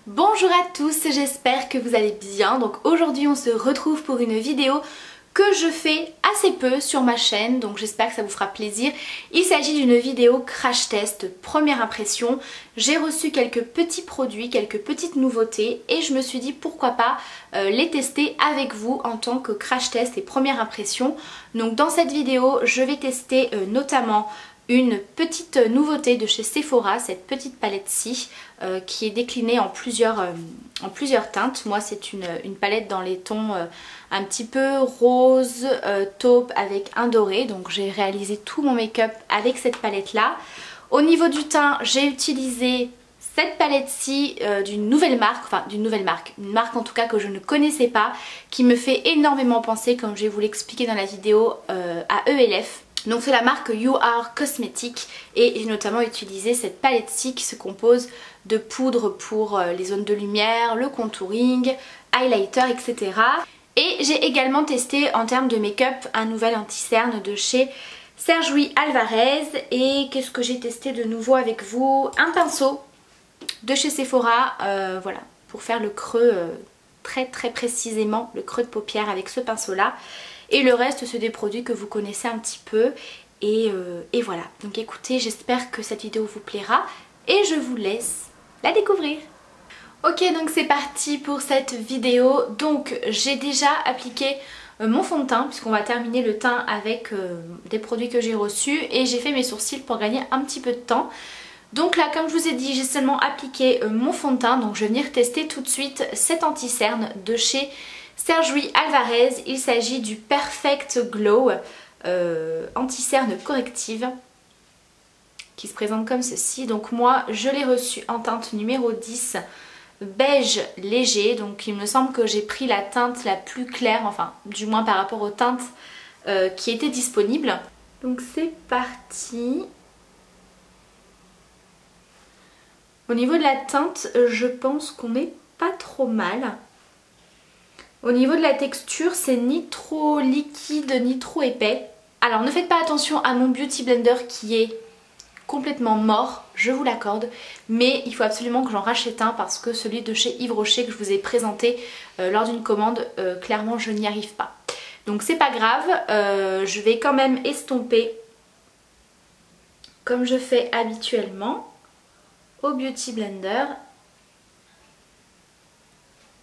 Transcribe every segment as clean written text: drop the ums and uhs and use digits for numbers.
Bonjour à tous, j'espère que vous allez bien. Donc aujourd'hui on se retrouve pour une vidéo que je fais assez peu sur ma chaîne, donc j'espère que ça vous fera plaisir. Il s'agit d'une vidéo crash test, première impression. J'ai reçu quelques petits produits, quelques petites nouveautés et je me suis dit pourquoi pas les tester avec vous en tant que crash test et première impression. Donc dans cette vidéo je vais tester notamment une petite nouveauté de chez Sephora, cette petite palette-ci qui est déclinée en plusieurs teintes. Moi c'est une palette dans les tons un petit peu rose, taupe avec un doré. Donc j'ai réalisé tout mon make-up avec cette palette-là. Au niveau du teint, j'ai utilisé cette palette-ci d'une nouvelle marque, une marque en tout cas que je ne connaissais pas, qui me fait énormément penser, comme je vais vous l'expliquer dans la vidéo, à ELF. Donc c'est la marque You Are Cosmetics et j'ai notamment utilisé cette palette-ci qui se compose de poudre pour les zones de lumière, le contouring, highlighter, etc. Et j'ai également testé en termes de make-up un nouvel anti-cerne de chez Sergio Alvarez. Et qu'est-ce que j'ai testé de nouveau avec vous? Un pinceau de chez Sephora, voilà, pour faire le creux très précisément, le creux de paupière avec ce pinceau-là. Et le reste c'est des produits que vous connaissez un petit peu et voilà. Donc écoutez, j'espère que cette vidéo vous plaira et je vous laisse la découvrir. Ok, donc c'est parti pour cette vidéo. Donc j'ai déjà appliqué mon fond de teint puisqu'on va terminer le teint avec des produits que j'ai reçus et j'ai fait mes sourcils pour gagner un petit peu de temps. Donc là, comme je vous ai dit, j'ai seulement appliqué mon fond de teint, donc je vais venir tester tout de suite cet anti-cerne de chez Sergio Alvarez. Il s'agit du Perfect Glow anti-cerne corrective qui se présente comme ceci. Donc moi je l'ai reçu en teinte numéro 10 beige léger. Donc il me semble que j'ai pris la teinte la plus claire, enfin du moins par rapport aux teintes qui étaient disponibles. Donc c'est parti. Au niveau de la teinte, je pense qu'on n'est pas trop mal. Au niveau de la texture, c'est ni trop liquide ni trop épais. Alors ne faites pas attention à mon Beauty Blender qui est complètement mort, je vous l'accorde. Mais il faut absolument que j'en rachète un parce que celui de chez Yves Rocher que je vous ai présenté lors d'une commande, clairement je n'y arrive pas. Donc c'est pas grave, je vais quand même estomper comme je fais habituellement au Beauty Blender.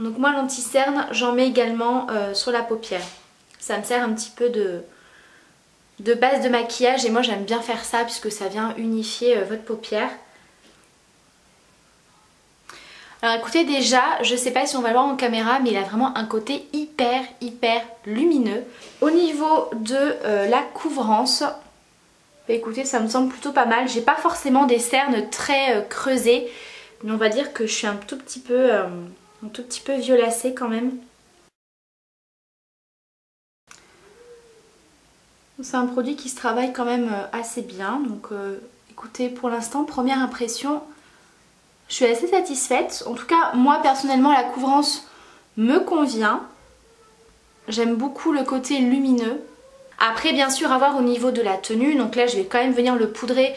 Donc moi l'anti-cerne j'en mets également sur la paupière. Ça me sert un petit peu de base de maquillage et moi j'aime bien faire ça puisque ça vient unifier votre paupière. Alors écoutez, déjà je sais pas si on va le voir en caméra mais il a vraiment un côté hyper lumineux. Au niveau de la couvrance, bah, écoutez, ça me semble plutôt pas mal. J'ai pas forcément des cernes très creusées mais on va dire que je suis un tout petit peu violacée quand même. C'est un produit qui se travaille quand même assez bien. Donc écoutez, pour l'instant, première impression, je suis assez satisfaite. En tout cas, moi personnellement, la couvrance me convient. J'aime beaucoup le côté lumineux. Après bien sûr à voir au niveau de la tenue, donc là je vais quand même venir le poudrer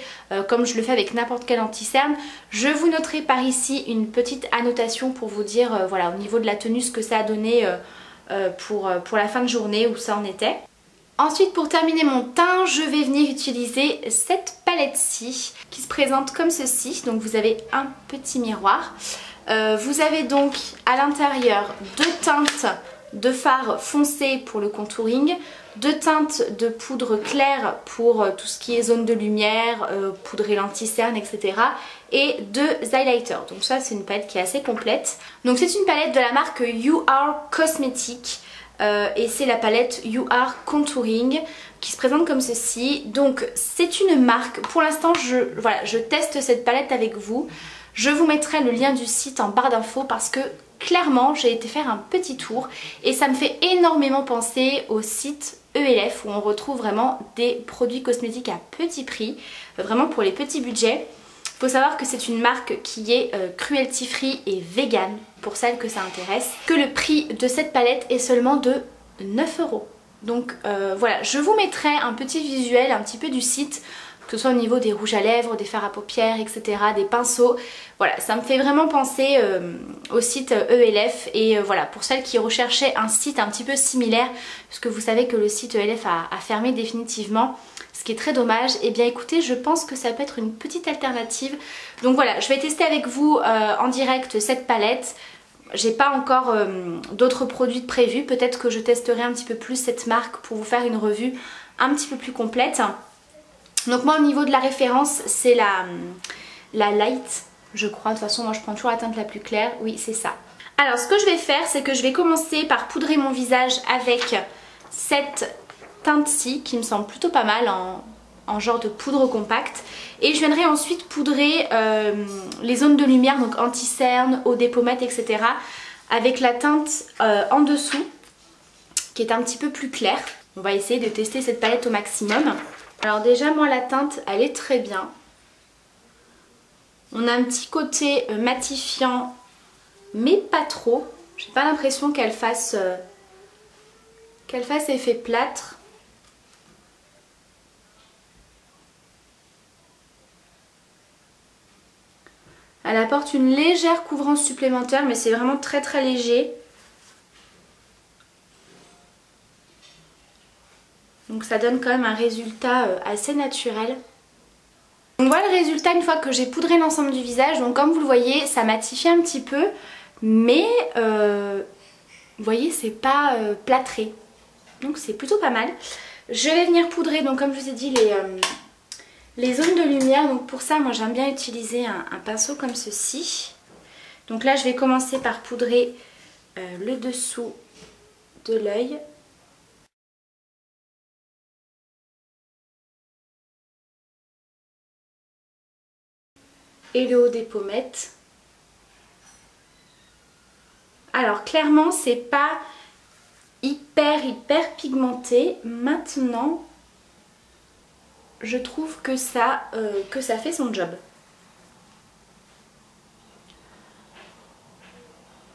comme je le fais avec n'importe quel anti-cerne. Je vous noterai par ici une petite annotation pour vous dire voilà au niveau de la tenue ce que ça a donné pour la fin de journée, où ça en était. Ensuite pour terminer mon teint, je vais venir utiliser cette palette-ci qui se présente comme ceci. Donc vous avez un petit miroir. Vous avez donc à l'intérieur deux teintes de fard foncé pour le contouring, deux teintes de poudre claire pour tout ce qui est zone de lumière, poudrer l'anti-cerne, etc. et deux highlighters. Donc ça c'est une palette qui est assez complète. Donc c'est une palette de la marque You Are Cosmetics et c'est la palette You Are Contouring qui se présente comme ceci. Donc c'est une marque, pour l'instant je teste cette palette avec vous. Je vous mettrai le lien du site en barre d'infos parce que clairement j'ai été faire un petit tour et ça me fait énormément penser au site ELF où on retrouve vraiment des produits cosmétiques à petit prix, vraiment pour les petits budgets. Il faut savoir que c'est une marque qui est cruelty free et vegan pour celles que ça intéresse, que le prix de cette palette est seulement de 9 €. Donc voilà, je vous mettrai un petit visuel un petit peu du site que ce soit au niveau des rouges à lèvres, des fards à paupières, etc., des pinceaux. Voilà, ça me fait vraiment penser au site ELF et voilà, pour celles qui recherchaient un site un petit peu similaire, puisque vous savez que le site ELF a fermé définitivement, ce qui est très dommage. Et bien écoutez, je pense que ça peut être une petite alternative. Donc voilà, je vais tester avec vous en direct cette palette. J'ai pas encore d'autres produits prévus, peut-être que je testerai un petit peu plus cette marque pour vous faire une revue un petit peu plus complète. Donc moi au niveau de la référence c'est la Light, je crois. De toute façon moi je prends toujours la teinte la plus claire, oui c'est ça. Alors ce que je vais faire c'est que je vais commencer par poudrer mon visage avec cette teinte-ci qui me semble plutôt pas mal en genre de poudre compacte. Et je viendrai ensuite poudrer les zones de lumière, donc anti-cerne, eau des pommettes, etc. avec la teinte en dessous qui est un petit peu plus claire. On va essayer de tester cette palette au maximum. Alors déjà moi la teinte elle est très bien. On a un petit côté matifiant mais pas trop. J'ai pas l'impression qu'elle fasse effet plâtre. Elle apporte une légère couvrance supplémentaire mais c'est vraiment très très léger. Donc ça donne quand même un résultat assez naturel. Donc voilà le résultat une fois que j'ai poudré l'ensemble du visage. Donc comme vous le voyez ça matifie un petit peu mais vous voyez c'est pas plâtré. Donc c'est plutôt pas mal. Je vais venir poudrer donc comme je vous ai dit les zones de lumière. Donc pour ça moi j'aime bien utiliser un pinceau comme ceci. Donc là je vais commencer par poudrer le dessous de l'œil. Et le haut des pommettes. Alors clairement c'est pas hyper pigmenté. Maintenant je trouve que ça fait son job.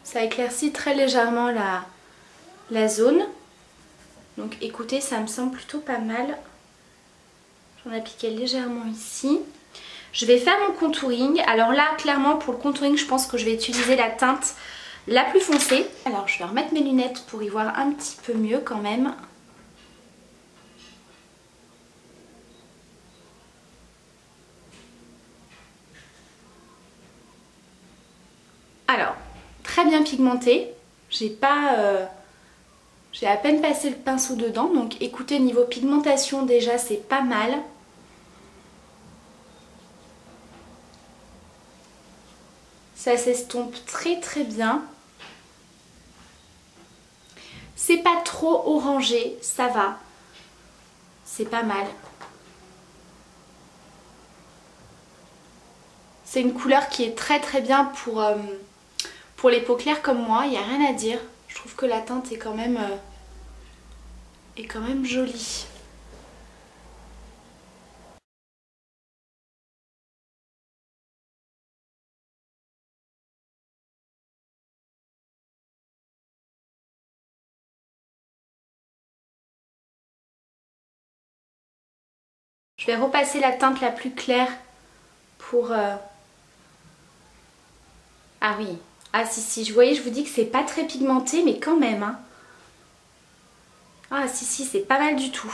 Ça éclaircit très légèrement la zone. Donc écoutez ça me semble plutôt pas mal. J'en appliquais légèrement ici. Je vais faire mon contouring. Alors là, clairement, pour le contouring, je pense que je vais utiliser la teinte la plus foncée. Alors, je vais remettre mes lunettes pour y voir un petit peu mieux quand même. Alors, très bien pigmenté. J'ai à peine passé le pinceau dedans. Donc, écoutez, niveau pigmentation, déjà, c'est pas mal. Ça s'estompe très très bien. C'est pas trop orangé, ça va. C'est pas mal. C'est une couleur qui est très très bien pour les peaux claires comme moi, il n'y a rien à dire. Je trouve que la teinte est quand même jolie. Je vais repasser la teinte la plus claire pour... Ah oui, ah si, vous voyez, je vous dis que c'est pas très pigmenté, mais quand même. Hein. Ah si, c'est pas mal du tout.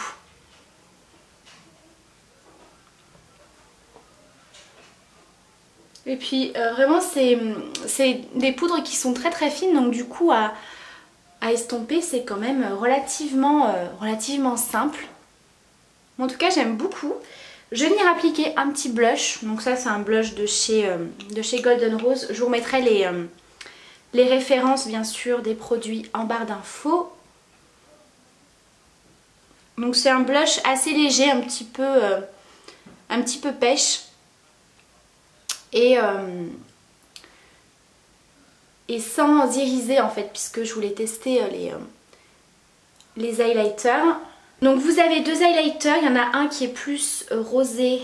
Et puis vraiment, c'est des poudres qui sont très très fines, donc du coup, à estomper, c'est quand même relativement simple. En tout cas, j'aime beaucoup. Je vais venir appliquer un petit blush. Donc ça, c'est un blush de chez Golden Rose. Je vous remettrai les références, bien sûr, des produits en barre d'infos. Donc c'est un blush assez léger, un petit peu pêche. Et sans iriser, en fait, puisque je voulais tester les highlighters. Donc vous avez deux highlighters, il y en a un qui est plus rosé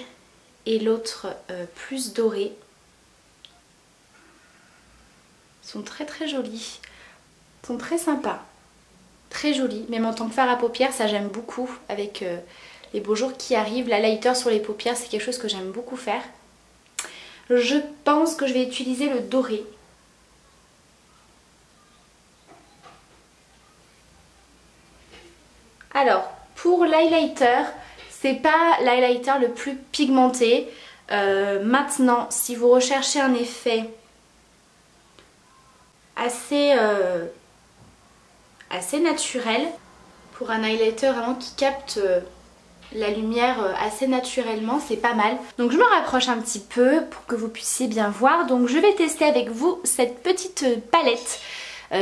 et l'autre plus doré. Ils sont très très jolis, ils sont très sympas, très jolis. Même en tant que fard à paupières, ça j'aime beaucoup avec les beaux jours qui arrivent. L'highlighter sur les paupières, c'est quelque chose que j'aime beaucoup faire. Je pense que je vais utiliser le doré. Alors, pour l'highlighter, c'est pas l'highlighter le plus pigmenté. Maintenant, si vous recherchez un effet assez naturel, pour un highlighter vraiment qui capte la lumière assez naturellement, c'est pas mal. Donc je me rapproche un petit peu pour que vous puissiez bien voir. Donc je vais tester avec vous cette petite palette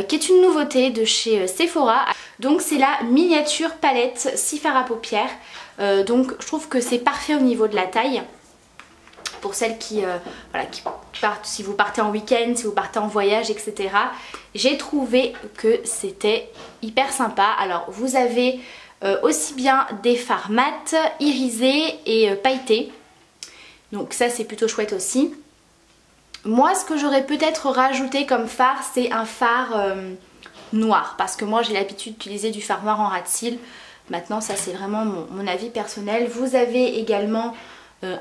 qui est une nouveauté de chez Sephora. Donc c'est la miniature palette 6 fards à paupières. Donc je trouve que c'est parfait au niveau de la taille. Pour celles qui partent, si vous partez en week-end, si vous partez en voyage, etc. J'ai trouvé que c'était hyper sympa. Alors vous avez aussi bien des fards mat, irisés et pailletés. Donc ça c'est plutôt chouette aussi. Moi ce que j'aurais peut-être rajouté comme fard, c'est un fard noir. Parce que moi j'ai l'habitude d'utiliser du fard noir en ras de cils. Maintenant ça c'est vraiment mon avis personnel. Vous avez également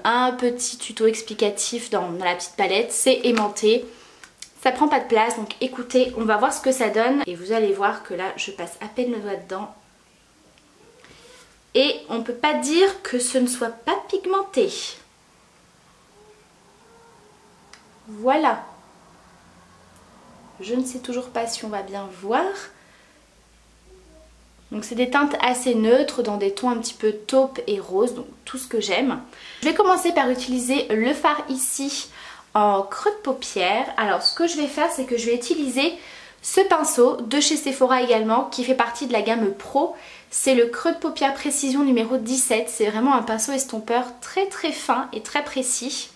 un petit tuto explicatif dans la petite palette. C'est aimanté. Ça prend pas de place. Donc écoutez, on va voir ce que ça donne. Et vous allez voir que là je passe à peine le doigt dedans. Et on peut pas dire que ce ne soit pas pigmenté. Voilà. Je ne sais toujours pas si on va bien voir. Donc c'est des teintes assez neutres dans des tons un petit peu taupe et rose, donc tout ce que j'aime. Je vais commencer par utiliser le fard ici en creux de paupière. Alors ce que je vais faire, c'est que je vais utiliser ce pinceau de chez Sephora également, qui fait partie de la gamme Pro. C'est le creux de paupière précision numéro 17. C'est vraiment un pinceau estompeur très très fin et très précis.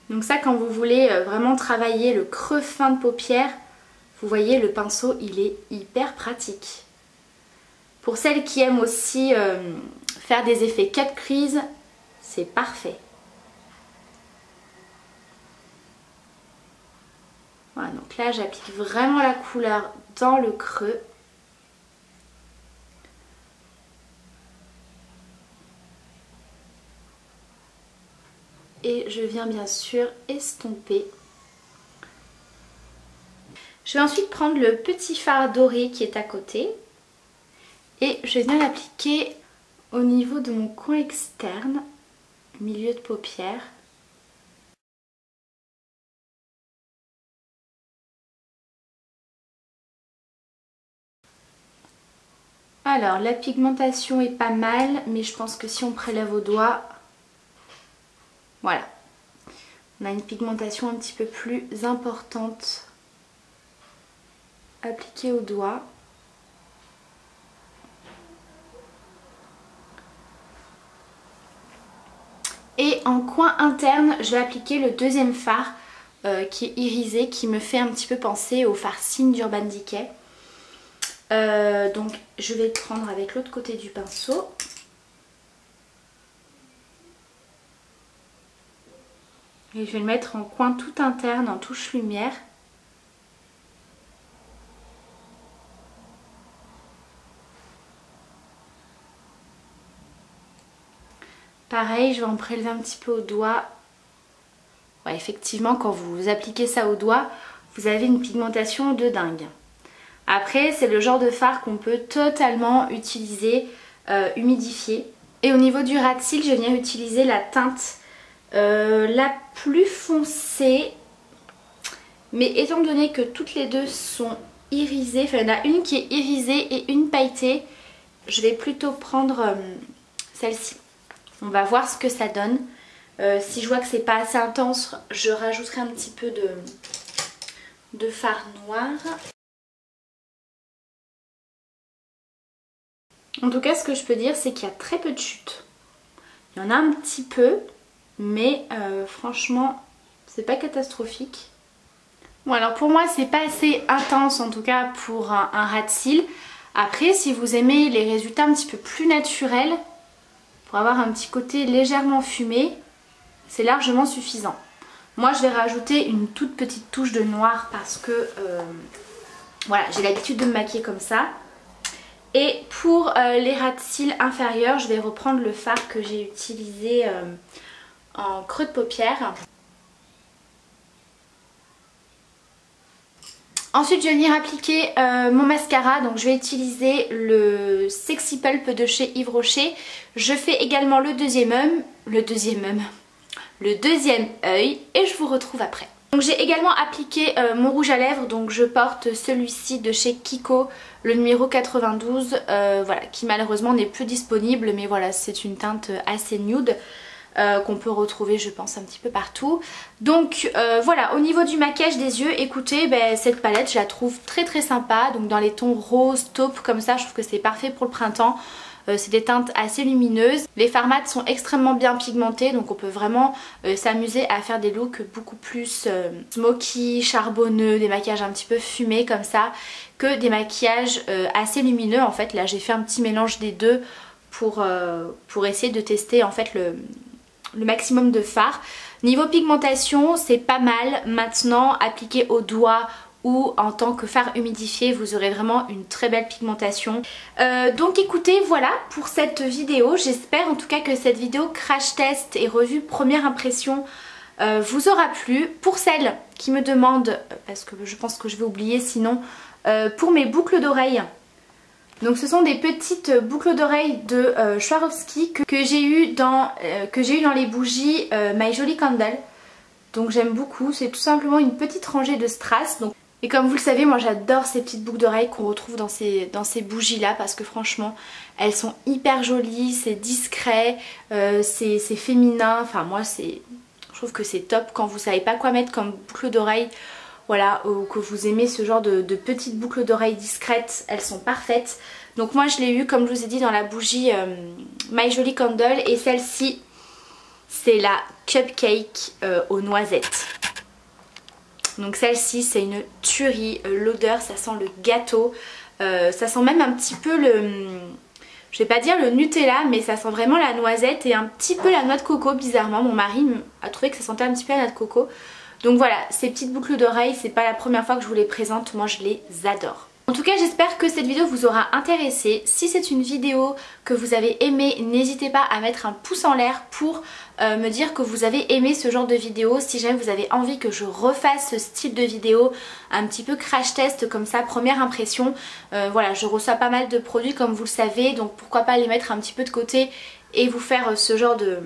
Donc ça, quand vous voulez vraiment travailler le creux fin de paupière, vous voyez, le pinceau il est hyper pratique. Pour celles qui aiment aussi faire des effets cut crease, c'est parfait. Voilà, donc là j'applique vraiment la couleur dans le creux. Et je viens bien sûr estomper. Je vais ensuite prendre le petit fard doré qui est à côté. Et je viens l'appliquer au niveau de mon coin externe, milieu de paupière. Alors la pigmentation est pas mal, mais je pense que si on prélève au doigt, voilà, on a une pigmentation un petit peu plus importante appliquée au doigt. Et en coin interne, je vais appliquer le deuxième fard qui est irisé, qui me fait un petit peu penser au fard Cine d'Urban Decay. Donc je vais le prendre avec l'autre côté du pinceau. Et je vais le mettre en coin tout interne, en touche lumière. Pareil, je vais en prélever un petit peu au doigt. Ouais, effectivement, quand vous appliquez ça au doigt, vous avez une pigmentation de dingue. Après, c'est le genre de fard qu'on peut totalement utiliser humidifié. Et au niveau du ras de cils, je viens utiliser la teinte la plus foncée. Mais étant donné que toutes les deux sont irisées, enfin il y en a une qui est irisée et une pailletée, je vais plutôt prendre celle-ci. On va voir ce que ça donne. Si je vois que c'est pas assez intense, je rajouterai un petit peu de fard noir. En tout cas, ce que je peux dire, c'est qu'il y a très peu de chutes. Il y en a un petit peu, mais franchement, c'est pas catastrophique. Bon, alors pour moi, c'est pas assez intense, en tout cas pour un ras de cils. Après, si vous aimez les résultats un petit peu plus naturels, pour avoir un petit côté légèrement fumé, c'est largement suffisant. Moi, je vais rajouter une toute petite touche de noir parce que Voilà, j'ai l'habitude de me maquiller comme ça. Et pour les ras de cils inférieurs, je vais reprendre le fard que j'ai utilisé en creux de paupière. Ensuite je vais venir appliquer mon mascara, donc je vais utiliser le Sexy Pulp de chez Yves Rocher. Je fais également le deuxième œil et je vous retrouve après. Donc j'ai également appliqué mon rouge à lèvres, donc je porte celui-ci de chez Kiko, le numéro 92, voilà, qui malheureusement n'est plus disponible, mais voilà, c'est une teinte assez nude. Qu'on peut retrouver je pense un petit peu partout. Donc voilà, au niveau du maquillage des yeux, écoutez, cette palette je la trouve très très sympa. Donc dans les tons rose, taupe comme ça, je trouve que c'est parfait pour le printemps. C'est des teintes assez lumineuses. Les fards mat sont extrêmement bien pigmentés, donc on peut vraiment s'amuser à faire des looks beaucoup plus smoky, charbonneux, des maquillages un petit peu fumés comme ça, que des maquillages assez lumineux. En fait là j'ai fait un petit mélange des deux pour essayer de tester en fait le maximum de fard. Niveau pigmentation c'est pas mal. Maintenant appliqué au doigt ou en tant que fard humidifié vous aurez vraiment une très belle pigmentation. Donc écoutez, voilà pour cette vidéo. J'espère en tout cas que cette vidéo crash test et revue première impression vous aura plu. Pour celles qui me demandent, parce que je pense que je vais oublier sinon, pour mes boucles d'oreilles. Donc ce sont des petites boucles d'oreilles de Swarovski que j'ai eu dans les bougies My Jolly Candle. Donc j'aime beaucoup, c'est tout simplement une petite rangée de strass. Et comme vous le savez, moi j'adore ces petites boucles d'oreilles qu'on retrouve dans ces bougies là, parce que franchement elles sont hyper jolies, c'est discret, c'est féminin. Enfin moi je trouve que c'est top quand vous savez pas quoi mettre comme boucle d'oreille. Voilà, ou que vous aimez ce genre de petites boucles d'oreilles discrètes, elles sont parfaites. Donc moi je l'ai eu comme je vous ai dit dans la bougie My Jolly Candle, et celle-ci c'est la Cupcake aux noisettes. Donc celle-ci c'est une tuerie, l'odeur ça sent le gâteau, ça sent même un petit peu je vais pas dire le Nutella, mais ça sent vraiment la noisette et un petit peu la noix de coco bizarrement. Mon mari a trouvé que ça sentait un petit peu la noix de coco. Donc voilà, ces petites boucles d'oreilles, c'est pas la première fois que je vous les présente, moi je les adore. En tout cas j'espère que cette vidéo vous aura intéressé. Si c'est une vidéo que vous avez aimée, n'hésitez pas à mettre un pouce en l'air pour me dire que vous avez aimé ce genre de vidéo. Si jamais vous avez envie que je refasse ce style de vidéo, un petit peu crash test comme ça, première impression. Voilà, je reçois pas mal de produits comme vous le savez, donc pourquoi pas les mettre un petit peu de côté et vous faire ce genre de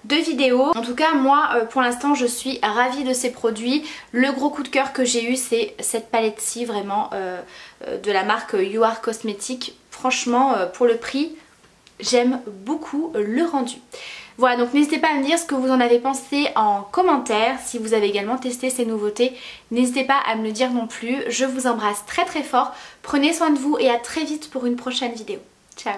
vidéos. En tout cas moi pour l'instant je suis ravie de ces produits. Le gros coup de cœur que j'ai eu c'est cette palette-ci vraiment de la marque You Are Cosmetics. Franchement pour le prix j'aime beaucoup le rendu. Voilà, donc n'hésitez pas à me dire ce que vous en avez pensé en commentaire. Si vous avez également testé ces nouveautés, n'hésitez pas à me le dire non plus. Je vous embrasse très très fort. Prenez soin de vous et à très vite pour une prochaine vidéo. Ciao.